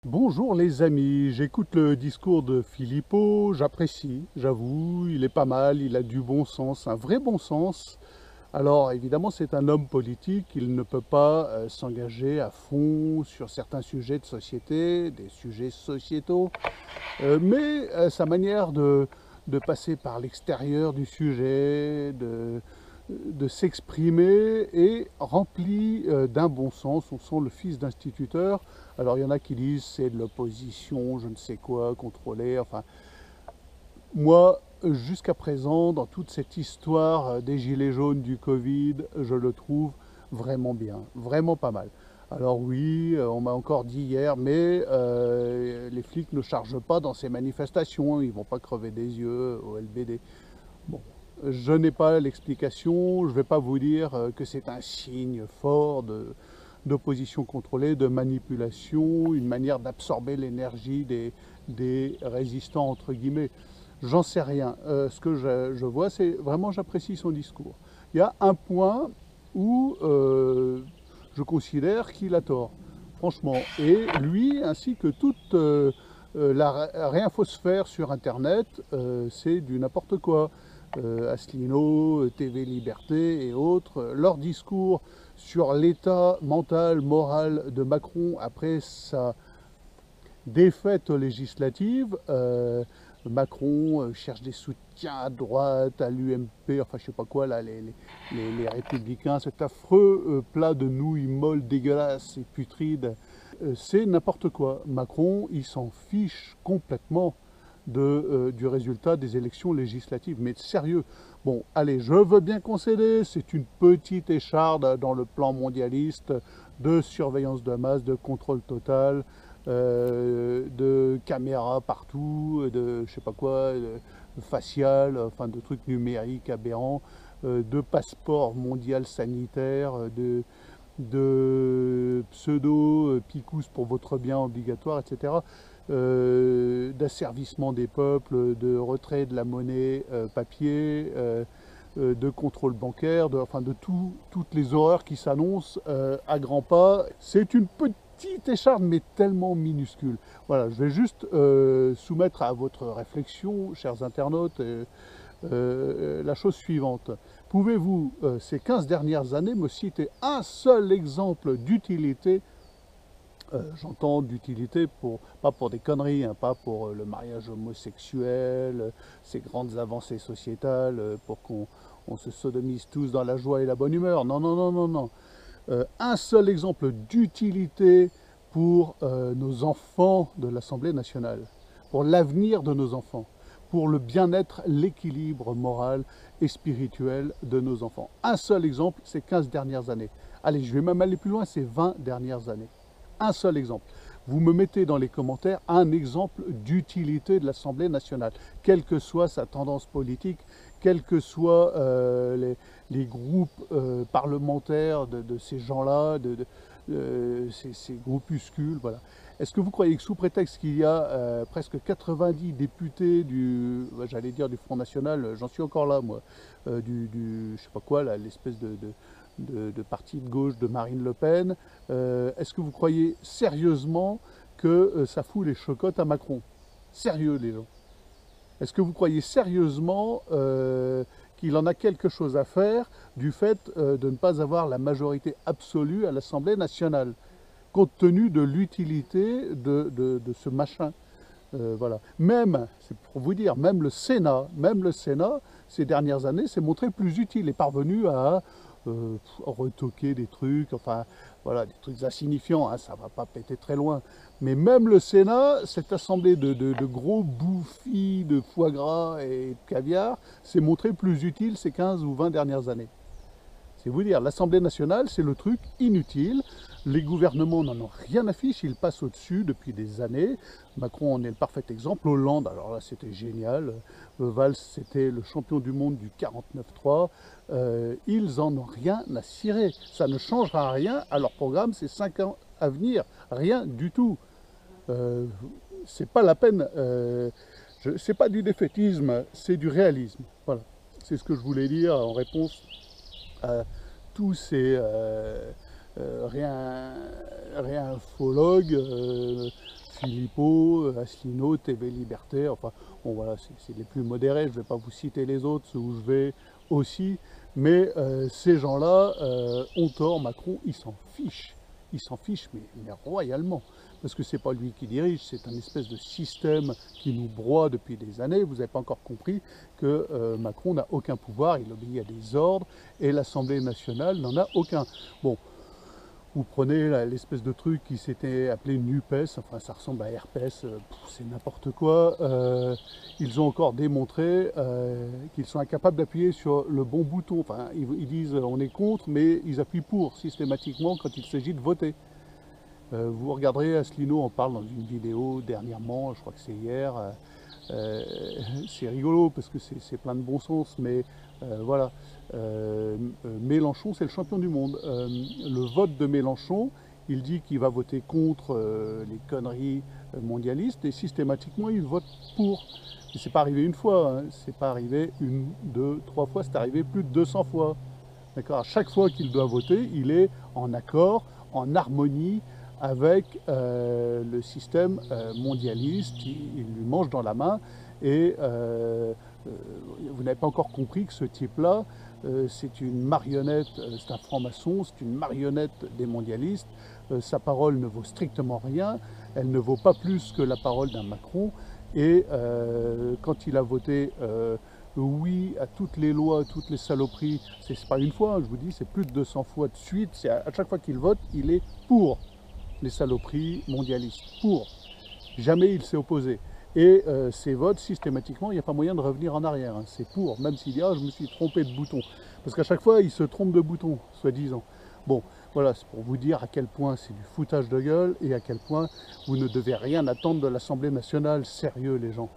Bonjour les amis, j'écoute le discours de Philippot, j'apprécie, j'avoue, il est pas mal, il a du bon sens, un vrai bon sens. Alors évidemment c'est un homme politique, il ne peut pas s'engager à fond sur certains sujets de société, des sujets sociétaux, mais sa manière de passer par l'extérieur du sujet, de s'exprimer est remplie d'un bon sens. On sent le fils d'instituteur. Alors il y en a qui disent c'est de l'opposition, je ne sais quoi, contrôlée. Enfin, moi, jusqu'à présent, dans toute cette histoire des gilets jaunes, du Covid, je le trouve vraiment bien, vraiment pas mal. Alors oui, on m'a encore dit hier, mais les flics ne chargent pas dans ces manifestations, ils vont pas crever des yeux au LBD. Bon, je n'ai pas l'explication, je ne vais pas vous dire que c'est un signe fort d'opposition contrôlée, de manipulation, une manière d'absorber l'énergie des résistants, entre guillemets. J'en sais rien. Ce que je vois, c'est vraiment, j'apprécie son discours. Il y a un point où je considère qu'il a tort, franchement. Et lui, ainsi que toute la réinfosphère sur Internet, c'est du n'importe quoi. Asselineau, TV Liberté et autres, leur discours sur l'état mental, moral de Macron après sa défaite législative. Macron cherche des soutiens à droite, à l'UMP, enfin je sais pas quoi, là, les républicains, cet affreux plat de nouilles molles, dégueulasses et putrides. C'est n'importe quoi. Macron, il s'en fiche complètement du résultat des élections législatives. Mais sérieux, bon, allez, je veux bien concéder, c'est une petite écharde dans le plan mondialiste de surveillance de masse, de contrôle total, de caméras partout, de je sais pas quoi, de facial, enfin de trucs numériques aberrants, de passeport mondial sanitaire, de pseudo-picous pour votre bien obligatoire, etc. D'asservissement des peuples, de retrait de la monnaie papier, de contrôle bancaire, enfin de toutes les horreurs qui s'annoncent à grands pas. C'est une petite écharpe, mais tellement minuscule. Voilà, je vais juste soumettre à votre réflexion, chers internautes, la chose suivante. Pouvez-vous, ces 15 dernières années, me citer un seul exemple d'utilité, j'entends d'utilité pas pour des conneries, hein, pas pour le mariage homosexuel, ces grandes avancées sociétales, pour qu'on se sodomise tous dans la joie et la bonne humeur. Non, non, non, non, non. Un seul exemple d'utilité pour nos enfants de l'Assemblée nationale, pour l'avenir de nos enfants, pour le bien-être, l'équilibre moral et spirituel de nos enfants. Un seul exemple, ces 15 dernières années. Allez, je vais même aller plus loin, ces 20 dernières années. Un seul exemple. Vous me mettez dans les commentaires un exemple d'utilité de l'Assemblée nationale, quelle que soit sa tendance politique, quels que soient les groupes parlementaires de ces gens-là, ces groupuscules. Voilà. Est-ce que vous croyez que sous prétexte qu'il y a presque 90 députés j'allais dire du Front National, j'en suis encore là moi, je sais pas quoi, l'espèce de parti de gauche de Marine Le Pen, est-ce que vous croyez sérieusement que ça fout les chocottes à Macron? Sérieux les gens. Est-ce que vous croyez sérieusement qu'il en a quelque chose à faire du fait de ne pas avoir la majorité absolue à l'Assemblée nationale, compte tenu de l'utilité de ce machin? Voilà. Même, c'est pour vous dire, même le Sénat, ces dernières années, s'est montré plus utile, est parvenu à retoquer des trucs, enfin, voilà, des trucs insignifiants, hein, ça va pas péter très loin. Mais même le Sénat, cette assemblée de gros bouffis de foie gras et de caviar, s'est montré plus utile ces 15 ou 20 dernières années. C'est vous dire, l'Assemblée nationale, c'est le truc inutile. Les gouvernements n'en ont rien à fiche, ils passent au-dessus depuis des années. Macron en est le parfait exemple. Hollande, alors là, c'était génial. Valls, c'était le champion du monde du 49-3. Ils en ont rien à cirer. Ça ne changera rien à leur programme, c'est 5 ans à venir. Rien du tout. C'est pas la peine. C'est pas du défaitisme, c'est du réalisme. Voilà. C'est ce que je voulais dire en réponse à tous ces réinfologues, Philippot, Asselineau, TV Liberté, enfin bon voilà, c'est les plus modérés, je ne vais pas vous citer les autres, ceux où je vais aussi, mais ces gens-là ont tort. Macron, il s'en fiche mais royalement, parce que c'est pas lui qui dirige, c'est un espèce de système qui nous broie depuis des années. Vous n'avez pas encore compris que Macron n'a aucun pouvoir, il obéit à des ordres, et l'Assemblée nationale n'en a aucun. Bon, vous prenez l'espèce de truc qui s'était appelé NUPES, enfin ça ressemble à RPS, c'est n'importe quoi. Ils ont encore démontré qu'ils sont incapables d'appuyer sur le bon bouton. Enfin, ils disent on est contre, mais ils appuient pour systématiquement quand il s'agit de voter. Vous regarderez, Asselineau en parle dans une vidéo dernièrement, je crois que c'est hier. C'est rigolo parce que c'est plein de bon sens, mais voilà. Mélenchon, c'est le champion du monde. Le vote de Mélenchon, il dit qu'il va voter contre les conneries mondialistes, et systématiquement il vote pour. Et c'est pas arrivé une fois, hein. C'est pas arrivé une, deux, trois fois, c'est arrivé plus de 200 fois. D'accord. À chaque fois qu'il doit voter, il est en accord, en harmonie avec le système mondialiste. Il lui mange dans la main, et vous n'avez pas encore compris que ce type-là, c'est une marionnette, c'est un franc-maçon, c'est une marionnette des mondialistes. Sa parole ne vaut strictement rien, elle ne vaut pas plus que la parole d'un Macron, et quand il a voté oui à toutes les lois, à toutes les saloperies, c'est pas une fois, hein, je vous dis, c'est plus de 200 fois de suite, c'est à chaque fois qu'il vote, il est pour les saloperies mondialistes, pour. Jamais il s'est opposé. Et ces votes, systématiquement, il n'y a pas moyen de revenir en arrière, hein. C'est pour, même s'il dit « Ah, je me suis trompé de bouton ». Parce qu'à chaque fois, il se trompe de bouton, soi-disant. Bon, voilà, c'est pour vous dire à quel point c'est du foutage de gueule, et à quel point vous ne devez rien attendre de l'Assemblée nationale. Sérieux, les gens.